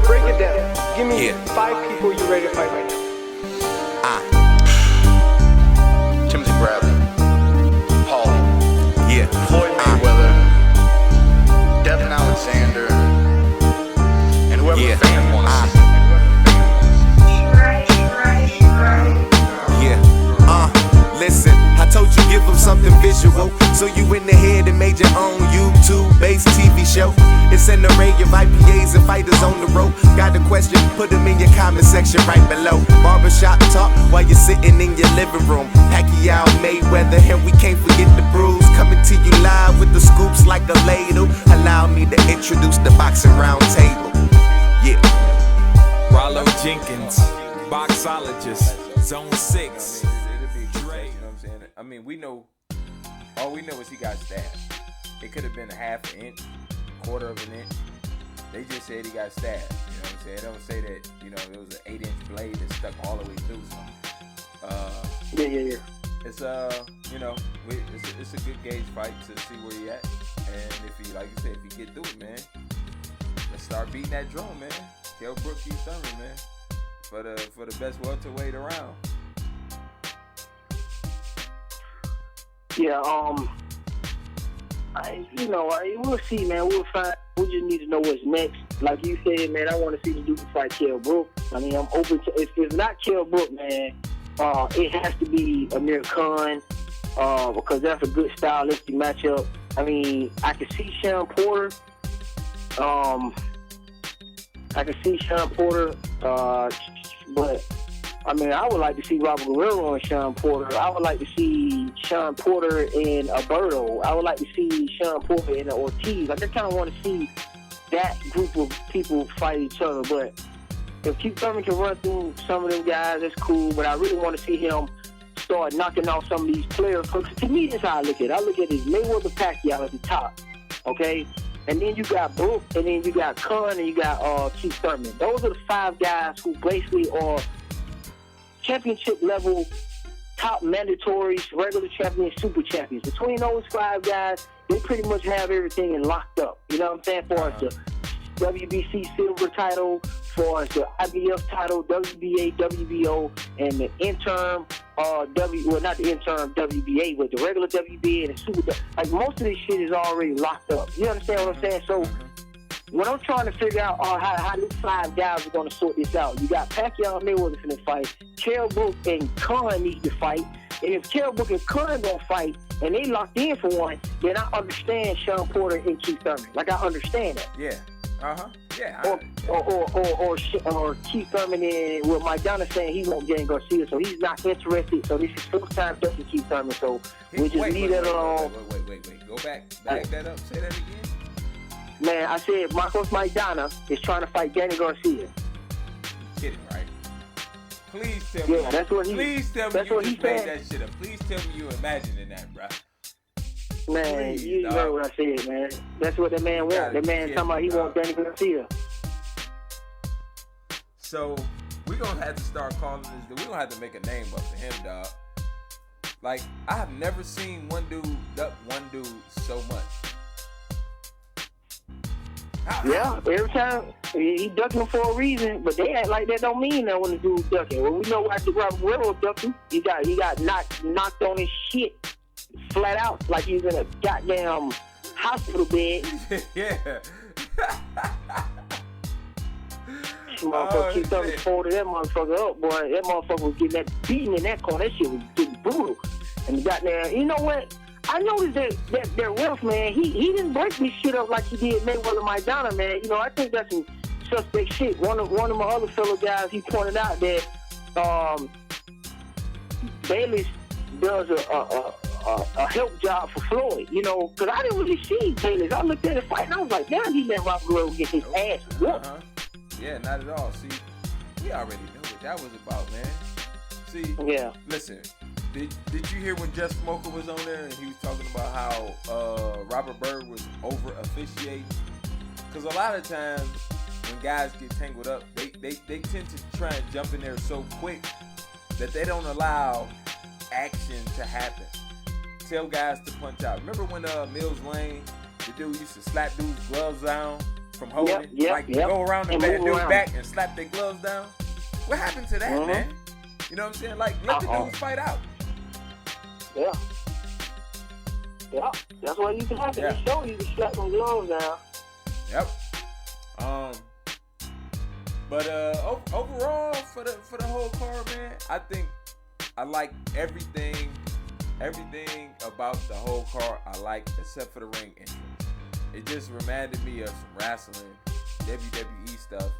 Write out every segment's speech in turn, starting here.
Break it down. Give me 5 people you ready to fight right now. Timothy Bradley, Paul, Yeah. Floyd Mayweather, Devin Alexander, and whoever the fan wants to see. Yeah. Listen, I told you give them something visual, so you in the head and made your own YouTube-based TV show. It's an array of IPAs and fighters on the road. Got a question? Put them in your comment section right below. Barbershop talk while you're sitting in your living room. Pacquiao, Mayweather, and we can't forget the bruise. Coming to you live with the scoops like a ladle. Allow me to introduce the boxing round table. Yeah. Rylo Jenkins, boxologist, Zone 6. It'll be Dre. You know what I'm saying? I mean, all we know is he got stabbed. It could have been a half an inch, quarter of an inch. They just said he got stabbed. You know what I'm saying? They don't say that, it was an 8-inch blade that stuck all the way through something. Yeah. It's it's a good gauge fight to see where he at. And if he, like you said, if he get through it, man, let's start beating that drum, man. Kell Brook, Keith Thurman, man. For the best welterweight around. Yeah, we'll see, man. We'll find. We just need to know what's next. Like you said, man, I want to see the dude fight Kell Brook. I mean, I'm open to. If it's not Kell Brook, man, it has to be Amir Khan, because that's a good stylistic matchup. I mean, I can see Sean Porter. But I mean, I would like to see Robert Guerrero and Sean Porter. I would like to see Sean Porter and Alberto. I would like to see Sean Porter and Ortiz. I just kind of want to see that group of people fight each other. But if Keith Thurman can run through some of them guys, that's cool. But I really want to see him start knocking off some of these players. Because to me, that's how I look at it. I look at it as Mayweather Pacquiao at the top, okay? And then you got Brook, and then you got Khan, and you got Keith Thurman. Those are the 5 guys who basically are championship level, top mandatories, regular champions, super champions. Between those 5 guys, they pretty much have everything locked up. You know what I'm saying? For us, the WBC silver title, for us, the IBF title, WBA, WBO, and the interim not the interim WBA, but the regular WBA and the super. Like, most of this shit is already locked up. You understand what I'm saying? So what I'm trying to figure out how these 5 guys are going to sort this out. You got Pacquiao and Mayweather finna fight. Kell Brook and Khan need to fight. And if Kell Brook and Khan gonna fight and they locked in for one, then I understand Sean Porter and Keith Thurman. Like, I understand that. Yeah. Yeah. Or Keith Thurman and Mike Donna saying he won't get Garcia, so he's not interested. So this is first time touching Keith Thurman. So we just leave that alone. Wait. Go back. Back that up. Say that again. Man, I said Marcos Maidana is trying to fight Danny Garcia. Kidding, right? Please tell me. Yeah, that's what he. Please tell me that's you what just he made said. that shit up. Please tell me you imagining that, bro. Man, Please, you heard what I said, man. That's what that man wants. That man talking about he wants Danny Garcia. So we're gonna have to start calling this. We're gonna have to make a name up for him, dog. Like, I have never seen one dude duck one dude so much. Yeah, every time he ducking him for a reason, but they act like that don't mean that when the dude ducking. Well, we know why Robert Guerrero ducking. He got knocked on his shit flat out like he's in a goddamn hospital bed. Yeah. Motherfucker Keith Thurman folded that motherfucker up, boy. That motherfucker was getting that beating in that corner. That shit was getting brutal. And goddamn, you know what? I noticed that ref, man, he didn't break this shit up like he did Mayweather Maidana, man. You know, I think that's some suspect shit. One of my other fellow guys, he pointed out that Bayless does a help job for Floyd, you know, because I didn't really see Bayless. I looked at the fight and I was like, damn, he let Robert Guerrero get his ass whooped. Yeah, not at all. See, we already knew what that was about, man. See, listen. Did you hear when Jeff Smoker was on there and he was talking about how Robert Byrd was over officiating? Because a lot of times when guys get tangled up, they tend to try and jump in there so quick that they don't allow action to happen. Tell guys to punch out. Remember when Mills Lane, the dude used to slap dudes' gloves down from holding, go around the back and slap their gloves down. What happened to that, man? You know what I'm saying? Like, let the dudes fight out. Yeah. Yeah, that's why you can have it. They show you to slap them gloves down. Yep. But overall, for the whole card, man, I think I like everything about the whole card. I like, except for the ring entrance. It just reminded me of some wrestling, WWE stuff,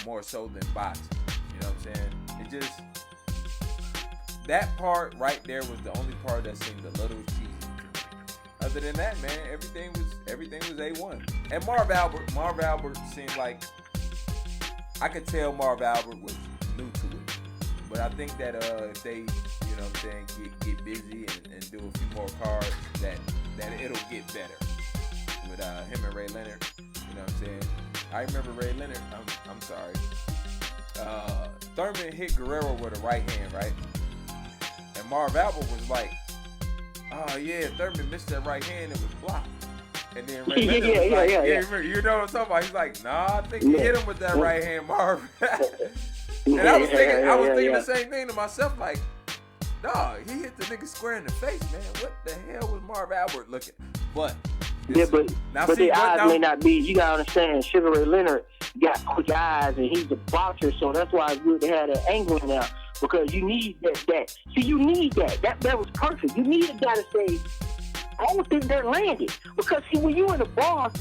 more so than boxing. You know what I'm saying? It just, that part right there was the only part that seemed a little cheesy. Other than that, man, everything was A1. And Marv Albert seemed like, I could tell Marv Albert was new to it. But I think that if they, you know what I'm saying, get busy and do a few more cards, that it'll get better with him and Ray Leonard. You know what I'm saying? I remember Ray Leonard, I'm sorry. Thurman hit Guerrero with a right hand, right? And Marv Albert was like, oh yeah, Thurman missed that right hand, it was blocked. And then Ray Leonard was like, yeah, you know what I'm talking about? He's like, nah, I think he hit him with that right hand, Marv. And I was thinking the same thing to myself, like, dog, he hit the nigga square in the face, man. What the hell was Marv Albert looking? But the eyes may not be. You gotta understand, Sugar Ray Leonard got quick eyes, and he's a boxer, so that's why it's good to have that angle now, because you need that. See, you need that. That was perfect. You need a guy to say, I don't think that landed, because see, when you in the bar,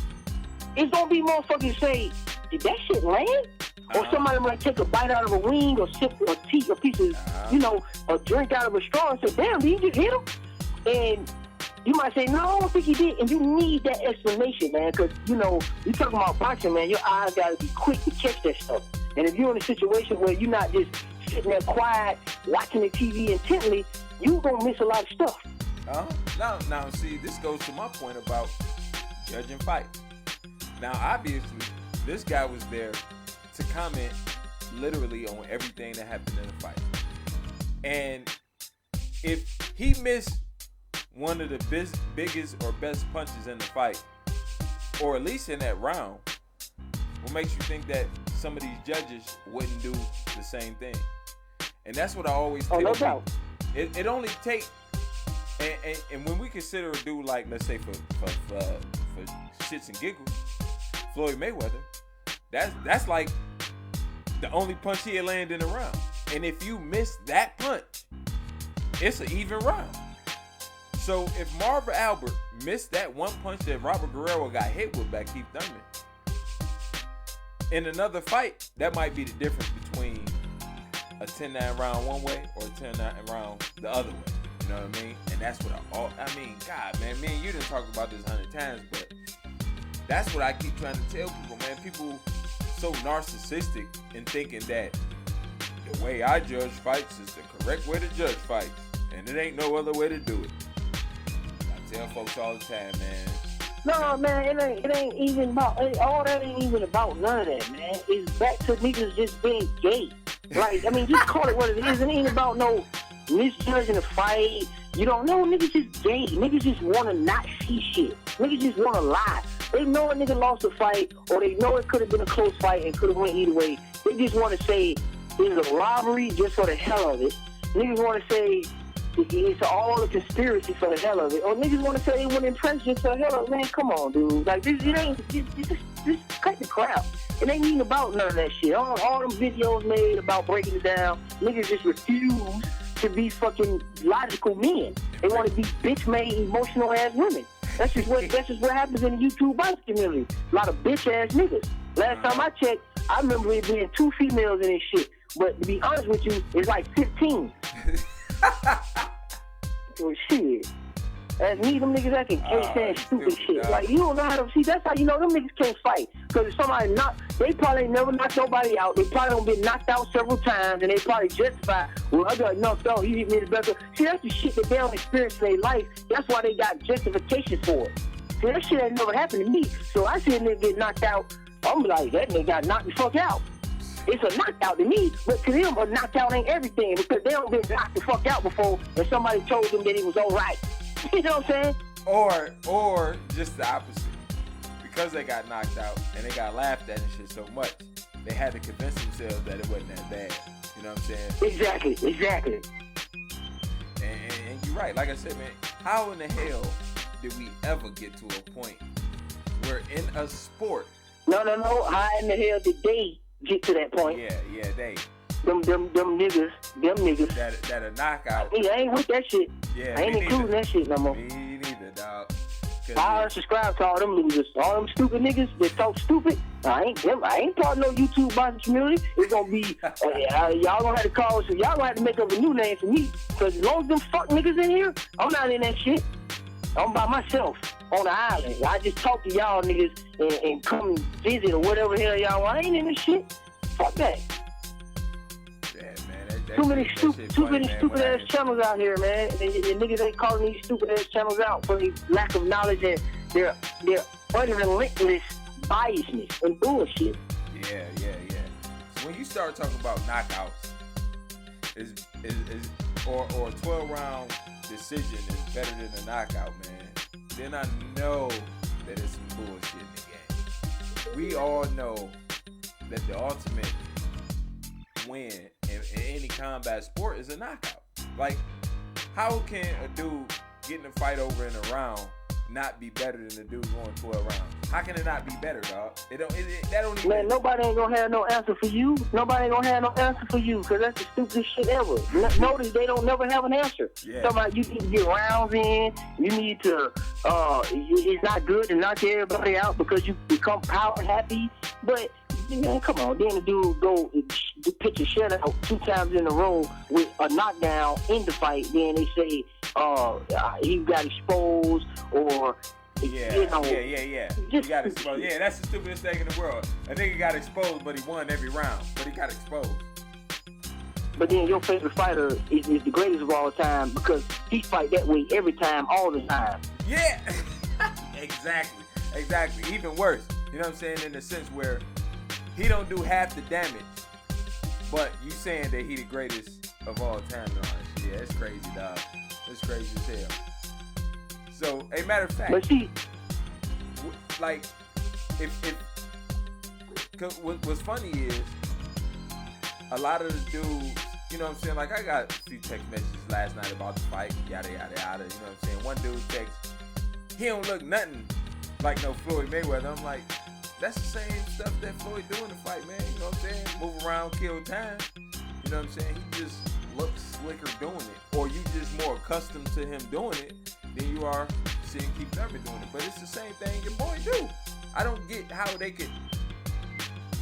it's gonna be motherfuckers say, did that shit land? Or somebody might take a bite out of a wing or sip or tea, a piece of, a drink out of a straw and say, damn, did you just hit him? And you might say, no, I don't think he did. And you need that explanation, man, because, you talking about boxing, man, your eyes got to be quick to catch that stuff. And if you're in a situation where you're not just sitting there quiet, watching the TV intently, you're going to miss a lot of stuff. Now, see, this goes to my point about judging fights. Now, obviously, this guy was there to comment literally on everything that happened in the fight. And if he missed one of the biggest or best punches in the fight, or at least in that round, what makes you think that some of these judges wouldn't do the same thing? And that's what I always tell people. It only takes, and when we consider a dude like, let's say for shits and giggles, Floyd Mayweather, that's like the only punch he had landed in a round. And if you miss that punch, it's an even round. So if Marv Albert missed that one punch that Robert Guerrero got hit with by Keith Thurman, in another fight, that might be the difference between a 10-9 round one way or a 10-9 round the other way. You know what I mean? And that's what God, man, me and you done talked about this 100 times, but that's what I keep trying to tell people, man. People so narcissistic in thinking that the way I judge fights is the correct way to judge fights, and it ain't no other way to do it. I tell folks all the time, man. No, man, it ain't even about, all that ain't even about none of that, man. It's back to niggas just being gay. Like, I mean, just call it what it is. It ain't about no misjudging a fight. You don't know, niggas just gay. Niggas just want to not see shit. Niggas just want to lie. They know a nigga lost a fight, or they know it could have been a close fight and could have went either way. They just want to say it's a robbery just for the hell of it. Niggas want to say it's all a conspiracy for the hell of it. Or niggas want to say they went impressed just for the hell of it. Man, come on, dude. Like, this, it ain't, just cut the crap. It ain't even about none of that shit. All them videos made about breaking it down, niggas just refuse to be fucking logical men. They want to be bitch-made, emotional-ass women. That's just what happens in the YouTube boxing community. A lot of bitch-ass niggas. Last time I checked, I remember it being 2 females in this shit. But to be honest with you, it's like 15. So shit. As me, them niggas that can saying stupid shit. Like, you don't know how to see. That's how you know them niggas can't fight. Because if somebody they probably ain't never knocked nobody out. They probably don't been knocked out several times, and they probably justify, well, I got knocked out. He hit me the best. See, that's the shit that they don't experience in their life. That's why they got justification for it. See, that shit ain't never happened to me. So I see a nigga get knocked out. I'm like, that nigga got knocked the fuck out. It's a knockout to me, but to them, a knockout ain't everything because they don't been knocked the fuck out before, and somebody told them that it was all right. You know what I'm saying? Or just the opposite. because they got knocked out and they got laughed at and shit so much, they had to convince themselves that it wasn't that bad. You know what I'm saying? Exactly. And you're right. Like I said, man, how in the hell did we ever get to a point where in a sport? No. How in the hell did they get to that point? Yeah, they. Them niggas. That a knockout. I ain't with that shit. Yeah, I ain't including that shit no more. Me neither, dog. I unsubscribe to all them losers, all them stupid niggas that talk stupid. I ain't part of no YouTube boxing community. It's gonna be y'all gonna have to call. So y'all gonna have to make up a new name for me. Cause as long as them fuck niggas in here, I'm not in that shit. I'm by myself on the island. I just talk to y'all niggas and come visit or whatever the hell y'all want. I ain't in this shit. Fuck that. Too many stupid ass channels out here, man. And niggas ain't calling these stupid ass channels out for their lack of knowledge and their unrelentless biasness and bullshit. Yeah. So when you start talking about knockouts, or a 12-round decision is better than a knockout, man, then I know that it's some bullshit in the game. We all know that the ultimate win in any combat sport is a knockout. Like, how can a dude getting a fight over in a round not be better than the dude going 12 rounds? How can it not be better, dog? That don't even... Man, nobody ain't gonna have no answer for you. Nobody ain't gonna have no answer for you, because that's the stupidest shit ever. Notice they don't never have an answer. Yeah. Talking about you need to get rounds in, you need to, it's not good to knock everybody out because you become power happy, but man, come on. Then the dude go pitch a shutout 2 times in a row with a knockdown in the fight. Then they say he got exposed or Yeah. You got exposed. Yeah, that's the stupidest thing in the world. A nigga got exposed, but he won every round. But he got exposed. But then your favorite fighter is the greatest of all time because he fight that way every time, all the time. Yeah. Exactly. Even worse. You know what I'm saying? In the sense where he don't do half the damage, but you saying that he the greatest of all time. No, yeah, it's crazy, dog. It's crazy as hell. So, a matter of fact, but see, like, cause what's funny is a lot of the dudes, you know what I'm saying? Like, I got a few text messages last night about the fight, yada yada yada. You know what I'm saying? One dude text, he don't look nothing like no Floyd Mayweather. I'm like, that's the same stuff that Floyd do in the fight, man. You know what I'm saying? Move around, kill time. You know what I'm saying? He just looks slicker doing it, or you just more accustomed to him doing it than you are seeing Keith Thurman doing it. But it's the same thing your boy do. I don't get how they could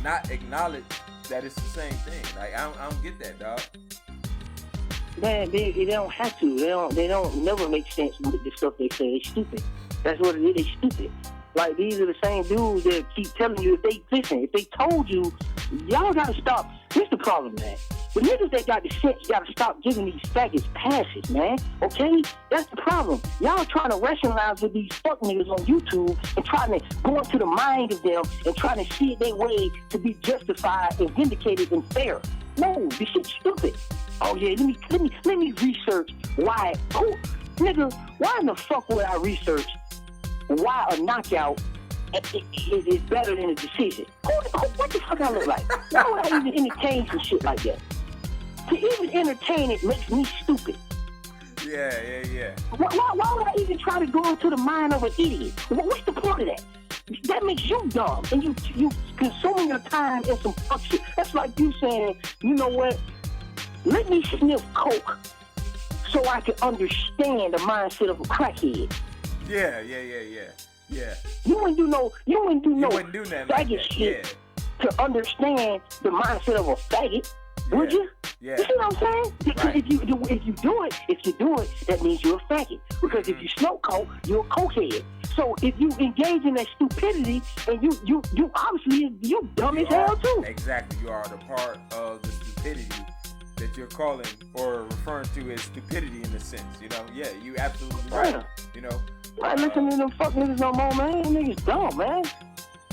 not acknowledge that it's the same thing. Like, I don't get that, dog. Man, they don't have to. They don't never make sense with the stuff they say. It's stupid. That's what it is. It's stupid. Like, these are the same dudes that keep telling you, if they told you, y'all gotta stop. Here's the problem, man. The niggas that got the sense gotta stop giving these faggots passes, man. Okay? That's the problem. Y'all trying to rationalize with these fuck niggas on YouTube and trying to go into the mind of them and trying to see their way to be justified and vindicated and fair. No, this shit's stupid. Oh yeah, let me research why. Oh, nigga, why in the fuck would I research why a knockout is better than a decision? What the fuck I look like? Why would I even entertain some shit like that? To even entertain it makes me stupid. Yeah. Why would I even try to go into the mind of an idiot? What's the point of that? That makes you dumb, and you consuming your time in some fuck shit. That's like you saying, you know what? Let me sniff coke so I can understand the mindset of a crackhead. Yeah. You wouldn't do no faggot like shit to understand the mindset of a faggot, would you? Yeah. You see what I'm saying? Because right. if you do it, that means you're a faggot. Because if you smoke coke, you're a cokehead. So if you engage in that stupidity, and you obviously you dumb as hell too. Exactly, you are the part of the stupidity that you're calling or referring to as stupidity in a sense. You know, yeah, you absolutely right. You know. I listen to them fuck niggas no more, man. Them niggas dumb, man.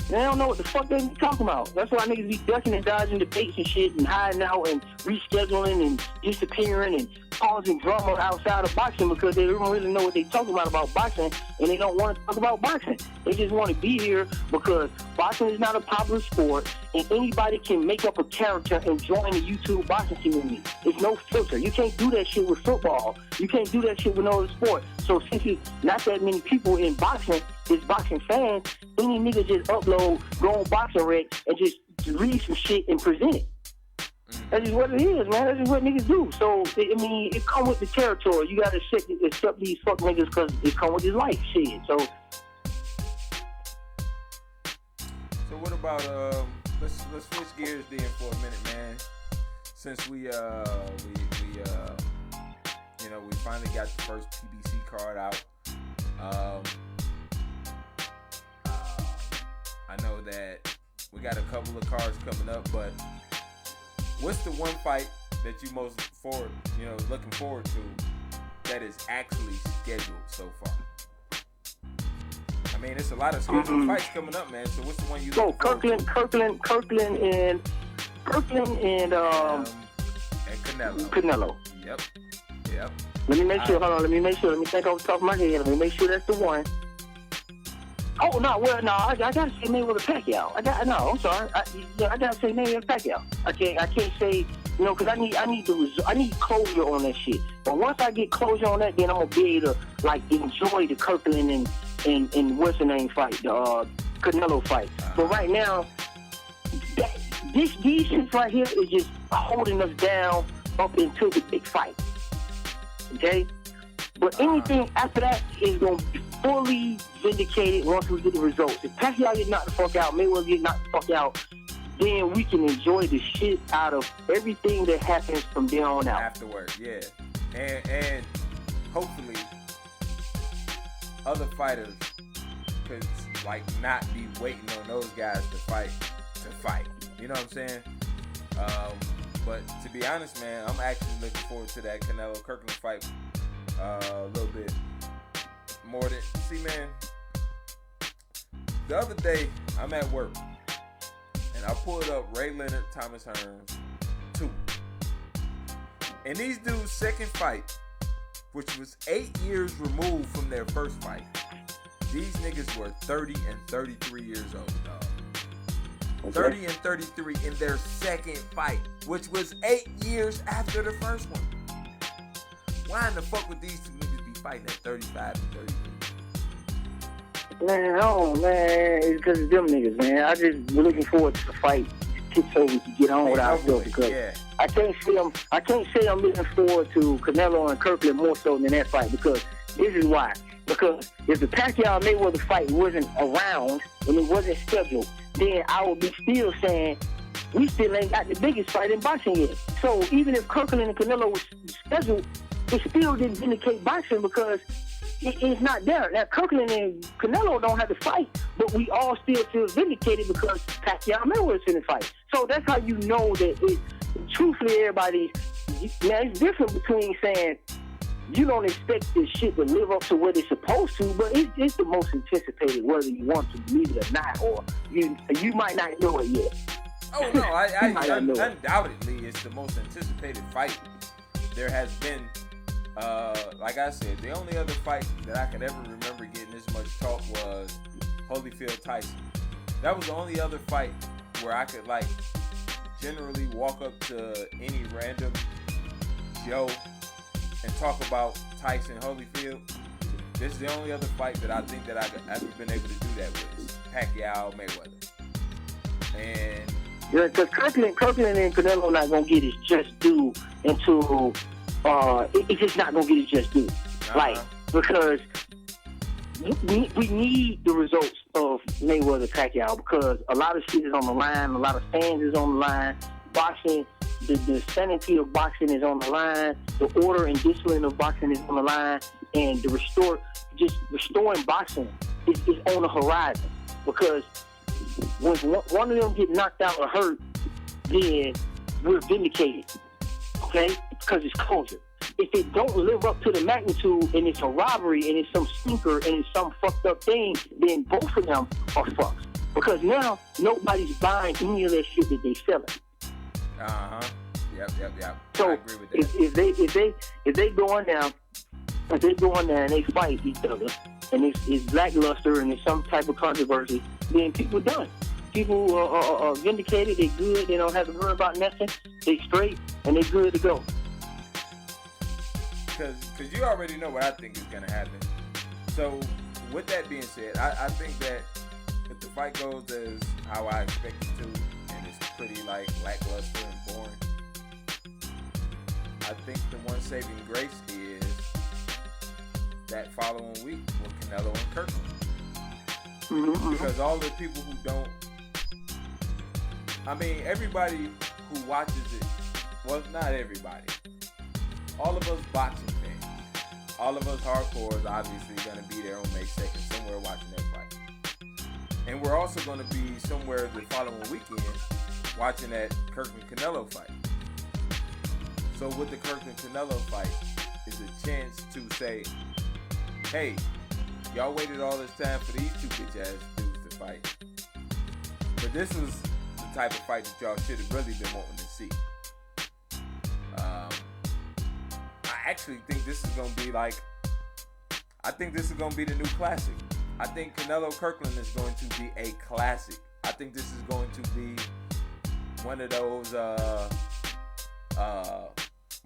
They don't know what the fuck they be talking about. That's why niggas be ducking and dodging debates and shit and hiding out and rescheduling and disappearing and causing drama outside of boxing because they don't really know what they talking about boxing, and they don't want to talk about boxing. They just want to be here because boxing is not a popular sport, and anybody can make up a character and join the YouTube boxing community. There's no filter. You can't do that shit with football. You can't do that shit with no other sport. So since it's not that many people in boxing, it's boxing fans, any nigga just upload, go on Boxing Rec, and just read some shit and present it. That's just what it is, man. That's just what niggas do. So, I mean, it come with the territory. You gotta accept these fuck niggas because it come with this life shit. So what about let's switch gears then for a minute, man. Since we finally got the first PBC card out. I know that we got a couple of cards coming up, but what's the one fight that you most looking forward to that is actually scheduled so far? I mean, it's a lot of scheduled fights coming up, man. So what's the one you look forward to? Kirkland and Canelo. Yep. Let me make sure. Hold on. Let me make sure. Let me think off the top of my head. Let me make sure that's the one. Oh no! Well, no. I gotta say Mayweather Pacquiao. I'm sorry. I gotta say Mayweather Pacquiao. I can't say because I need closure on that shit. But once I get closure on that, then I'm gonna be able to enjoy the Kirkland and what's the name fight, the Canelo fight. But right now, these shits right here is just holding us down up until the big fight. Okay? But anything after that is going to be fully vindicated once we get the results. If Pacquiao get knocked the fuck out, Mayweather get knocked the fuck out, then we can enjoy the shit out of everything that happens from there on out. Afterwards, yeah. And hopefully other fighters could not be waiting on those guys to fight. You know what I'm saying? But to be honest, man, I'm actually looking forward to that Canelo Kirkland fight a little bit more than. See, man, the other day I'm at work and I pulled up Ray Leonard, Thomas Hearns 2, and these dudes' second fight, which was 8 years removed from their first fight, these niggas were 30 and 33 years old, dog. 30 and 33 in their second fight, which was 8 years after the first one. Why in the fuck would these two niggas be fighting at 35 and 33? Man, it's because of them niggas, man. I just looking forward to the fight so we can get on with our stuff because I can't say I'm looking forward to Canelo and Kirkland more so than that fight because this is why. Because if the Pacquiao-Mayweather fight wasn't around and it wasn't scheduled, then I would be still saying we still ain't got the biggest fight in boxing yet. So even if Kirkland and Canelo was scheduled, it still didn't vindicate boxing because it's not there. Now, Kirkland and Canelo don't have to fight, but we all still feel vindicated because Pacquiao-Mayweather's in the fight. So that's how you know that truthfully, everybody, now it's different between saying you don't expect this shit to live up to what it's supposed to, but it's the most anticipated, whether you want to believe it or not, or you might not know it yet. Oh no, undoubtedly it's the most anticipated fight there has been. Like I said, the only other fight that I could ever remember getting this much talk was Holyfield Tyson. That was the only other fight where I could generally walk up to any random Joe and talk about Tyson Holyfield. This is the only other fight that I think that I've ever been able to do that with is Pacquiao Mayweather. And yeah, because Kirkland and Canelo not gonna get his just due until it's just not gonna get his just due. Because we need the results of Mayweather Pacquiao because a lot of shit is on the line, a lot of fans is on the line. Boxing, the sanity of boxing is on the line, the order and discipline of boxing is on the line, and restoring boxing is on the horizon. Because when one of them get knocked out or hurt, then we're vindicated, okay? Because it's closure. If it don't live up to the magnitude and it's a robbery and it's some stinker and it's some fucked up thing, then both of them are fucked. Because now nobody's buying any of that shit that they selling. Yep. So I agree with that. if they go in there and they fight each other and it's lackluster and it's some type of controversy, then people done. People are vindicated. They good. They don't have to worry about nothing. They straight and they good to go. Because you already know what I think is gonna happen. So with that being said, I think that if the fight goes as how I expect it to, and it's pretty like lackluster and boring, I think the one saving grace is that following week with Canelo and Kirkland. Because all the people who don't, I mean, everybody who watches it, well, not everybody, all of us boxing fans, all of us hardcores obviously going to be there on May 2nd somewhere watching that fight. And we're also going to be somewhere the following weekend watching that Kirkland-Canelo fight. So with the Kirkland-Canelo fight is a chance to say, hey, y'all waited all this time for these two bitch-ass dudes to fight. But this was the type of fight that y'all should have really been wanting to see. I actually think this is going to be the new classic. I think Canelo Kirkland is going to be a classic. I think this is going to be one of those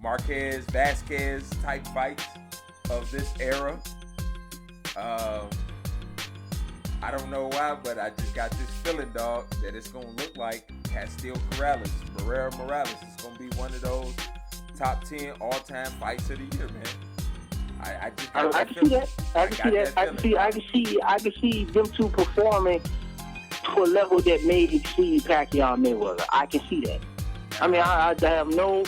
Marquez, Vasquez type fights of this era. I don't know why, but I just got this feeling, dog, that it's going to look like Castillo Morales. It's going to be one of those top 10 all-time fights of the year, man. I can see them two performing to a level that may exceed Pacquiao and Mayweather. I can see that. I mean, I have no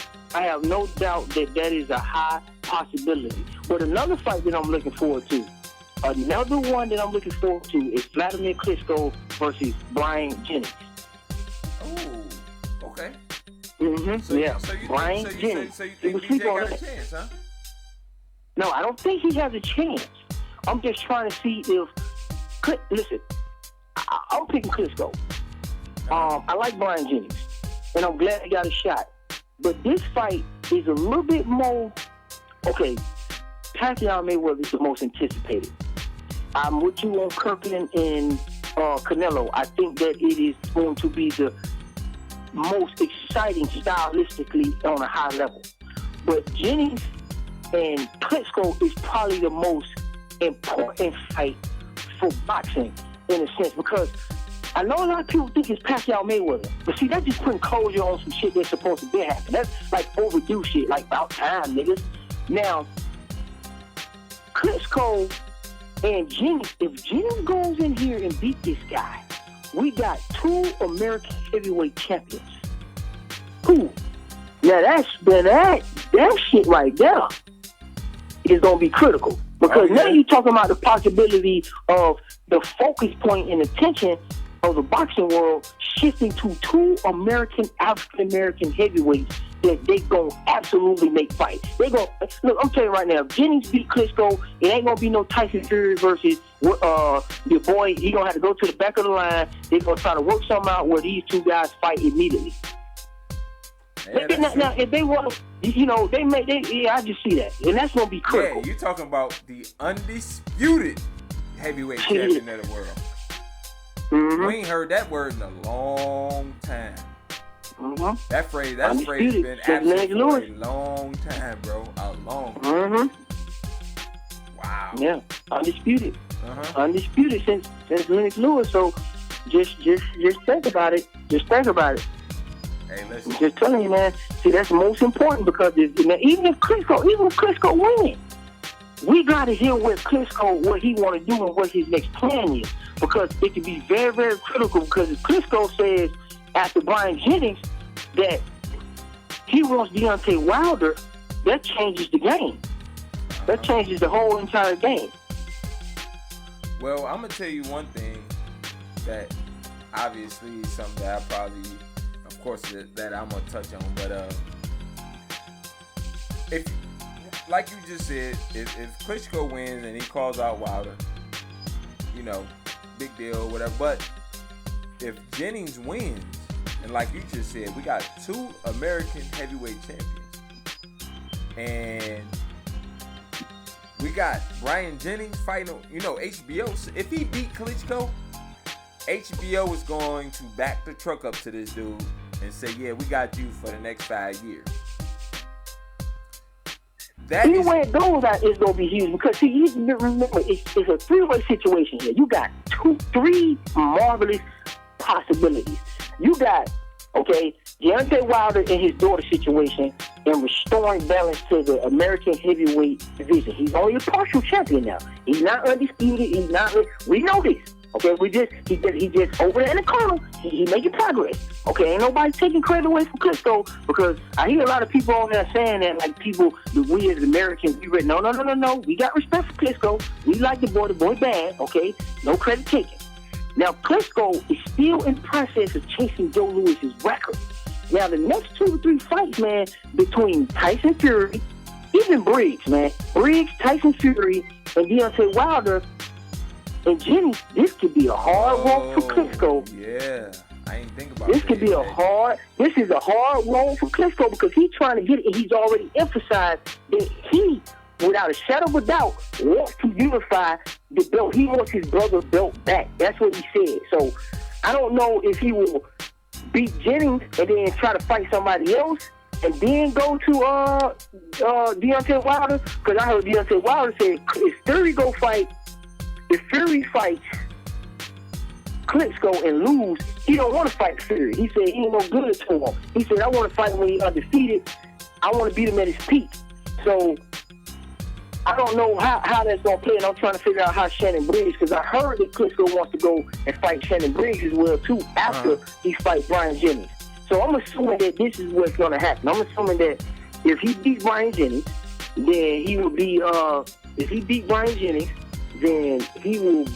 doubt that is a high possibility. But another fight that I'm looking forward to, is Vladimir Klitschko versus Brian Jennings. Oh, okay. Brian Jennings. So you think BJ got a chance, huh? No, I don't think he has a chance. I'm just trying to see if... Listen, I'm picking Klitschko. I like Brian Jennings, and I'm glad he got a shot. But this fight is a little bit more... Okay, Pacquiao Mayweather is the most anticipated. I'm with you on Kirkland and Canelo. I think that it is going to be the most exciting stylistically on a high level. But Jennings and Klitschko is probably the most important fight for boxing in a sense, because I know a lot of people think it's Pacquiao Mayweather, but see, that's just putting closure on some shit that's supposed to be happening. That's like overdue shit, like about time, niggas. Now, Klitschko and Jennings, if Jennings goes in here and beat this guy, we got two American heavyweight champions. Who? Now that shit right there is gonna be critical, because now you're talking about the possibility of the focus point and attention of the boxing world shifting to two African American heavyweights that they gonna absolutely make fight. They gonna look. I'm telling you right now, if Jennings beat Klitschko, it ain't gonna be no Tyson Fury versus your boy. He gonna have to go to the back of the line. They gonna try to work something out where these two guys fight immediately. Now, if they want to, I just see that, and that's gonna be critical. Yeah, you're talking about the undisputed heavyweight champion of the world. Mm-hmm. We ain't heard that word in a long time. Mm-hmm. That phrase has been absent for a long time, bro. A long time. Mm-hmm. Wow. Yeah, undisputed. Undisputed since Lennox Lewis. So just think about it. Just think about it. Hey, listen. I'm just telling you, man. See, that's most important, because even if Klitschko wins, we got to hear what he want to do and what his next plan is, because it can be very, very critical. Because if Klitschko says after Brian Jennings that he wants Deontay Wilder, that changes the game. That changes the whole entire game. Well, I'm gonna tell you one thing that obviously is something that I probably, of course, that I'm gonna touch on. But if, like you just said, if Klitschko wins and he calls out Wilder, big deal, whatever. But Jennings wins, and like you just said, we got 2 American heavyweight champions, and we got Brian Jennings fighting. HBO. If he beat Klitschko, HBO is going to back the truck up to this dude and say, "Yeah, we got you for the next 5 years." Anywhere it goes out is going to be huge because, see, you remember, it's a 3-way situation here. You got 3 marvelous possibilities. You got, Deontay Wilder and his daughter situation and restoring balance to the American heavyweight division. He's only a partial champion now. He's not undisputed. We know this. Okay, he just over there in the corner. He making progress. Okay, ain't nobody taking credit away from Klitschko because I hear a lot of people on there saying that we as Americans, no. We got respect for Klitschko. We like the boy bad. Okay, no credit taken. Now Klitschko is still in the process of chasing Joe Louis's record. Now the next 2 to 3 fights, man, between Tyson Fury, even Briggs, Tyson Fury, and Deontay Wilder. And Jennings, this could be a hard road for Klitschko. Yeah, I ain't think about this. This is a hard road for Klitschko because he's trying to get it, and he's already emphasized that he, without a shadow of a doubt, wants to unify the belt. He wants his brother's belt back. That's what he said. So I don't know if he will beat Jennings and then try to fight somebody else and then go to Deontay Wilder, because I heard Deontay Wilder say if Fury fights Klitschko and lose, he don't want to fight Fury. He said he ain't no good to him. He said, I want to fight when he's undefeated. I want to beat him at his peak. So I don't know how that's going to play, and I'm trying to figure out how Shannon Briggs, because I heard that Klitschko wants to go and fight Shannon Briggs as well, too, after he fights Brian Jennings. So I'm assuming that this is what's going to happen. I'm assuming that if he beats Brian Jennings, then he will be, if he beat Brian Jennings, then he will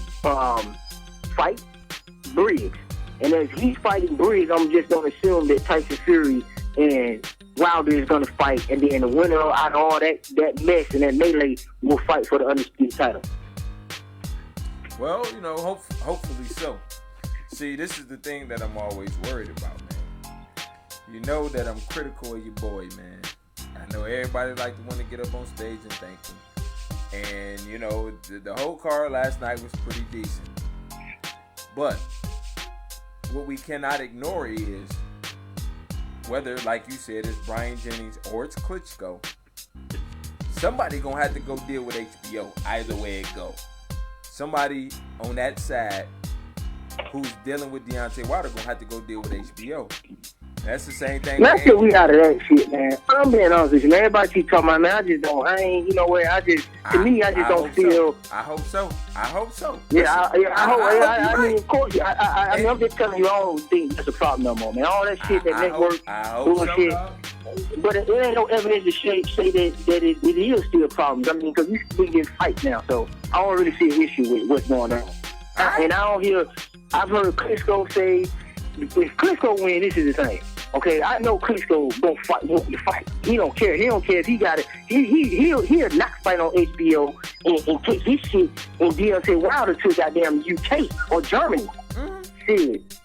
fight Briggs. And as he's fighting Briggs, I'm just going to assume that Tyson Fury and Wilder is going to fight, and then the winner out of all that mess and that melee will fight for the undisputed title. Well, hopefully so. See, this is the thing that I'm always worried about, man. You know that I'm critical of your boy, man. I know everybody like to want to get up on stage and thank him. And, the whole card last night was pretty decent. But what we cannot ignore is whether, like you said, it's Brian Jennings or it's Klitschko, somebody going to have to go deal with HBO, either way it go. Somebody on that side who's dealing with Deontay Wilder going to have to go deal with HBO. That's the same thing. Let's get we out of that shit, man. I'm being honest with you, man. Everybody keep talking about, man. I just don't feel. I hope so. Yeah, I hope. I mean, of course. I'm just telling you, I don't think that's a problem no more, man. All that shit, that network bullshit. But there ain't no evidence to say that it is still a problem. I mean, because we get fights now, so I don't really see an issue with what's going on. And I've heard Klitschko say, if Klitschko win, this is the thing. Okay, I know Klitschko won't fight. He don't care. He don't care if he got it. He'll not fight on HBO and take his shit and Deontay Wilder to goddamn UK or Germany. Shit.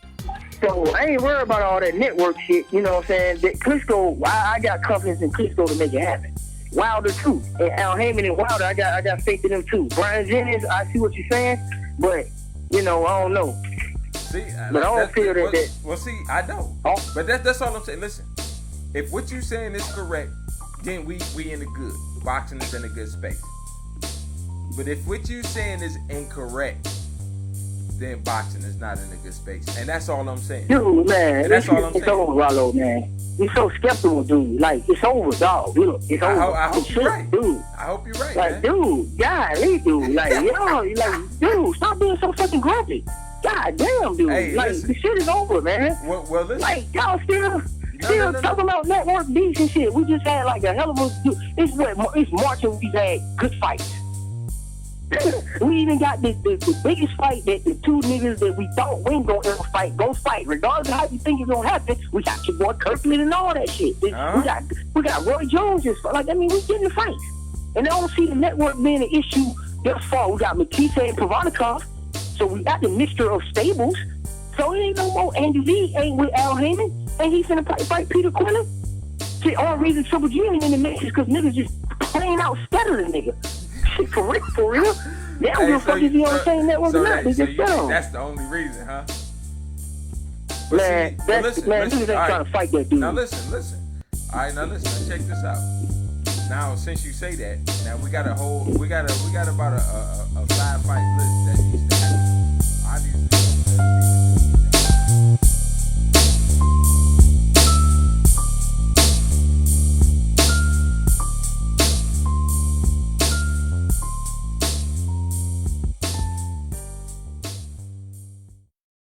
So I ain't worried about all that network shit. You know what I'm saying? That Klitschko, I got confidence in Klitschko to make it happen. Wilder too, and Al Heyman and Wilder, I got faith in them too. Brian Jennings, I see what you're saying, but I don't know. See, but I don't feel that. Well, see, I know. Oh. But that's all I'm saying. Listen, if what you're saying is correct, then we in the good. Boxing is in a good space. But if what you're saying is incorrect, then boxing is not in a good space. And that's all I'm saying. Dude, man. And that's all I'm saying. It's over, Rylo, man. You're so skeptical, dude. Like, it's over, dog. Look, it's over. I hope you're right. Dude. I hope you're right, like, man. Dude, golly, dude. Like, dude, stop being so fucking grumpy. God damn, dude. Hey, like, listen. the shit is over, man. Well, listen. Like, y'all still talking about network beats and shit. We just had, like, a hell of a... It's March and we've had good fights. We even got the biggest fight that the two niggas that we thought we ain't gonna ever fight, go fight. Regardless of how you think it's gonna happen, we got your boy Kirkland and all that shit. We got Roy Jones and stuff. Like, I mean, we getting the fights. And I don't see the network being an issue thus far. We got Makita and Provodnikov. So we got the mixture of stables. So it ain't no more. Andy V ain't with Al Heyman, and he finna fight Peter Quillen. See, all reason Triple G ain't in the mix is because niggas just plain out scatter the nigga. Shit, for real. They don't give a fuck if he on the same network or not. They just dumb. That's the only reason, huh? But man, niggas ain't trying to fight that dude. Now listen. All right, now listen. Check this out. Now, since you say that, now we got about a 5-fight list that needs to happen. Obviously,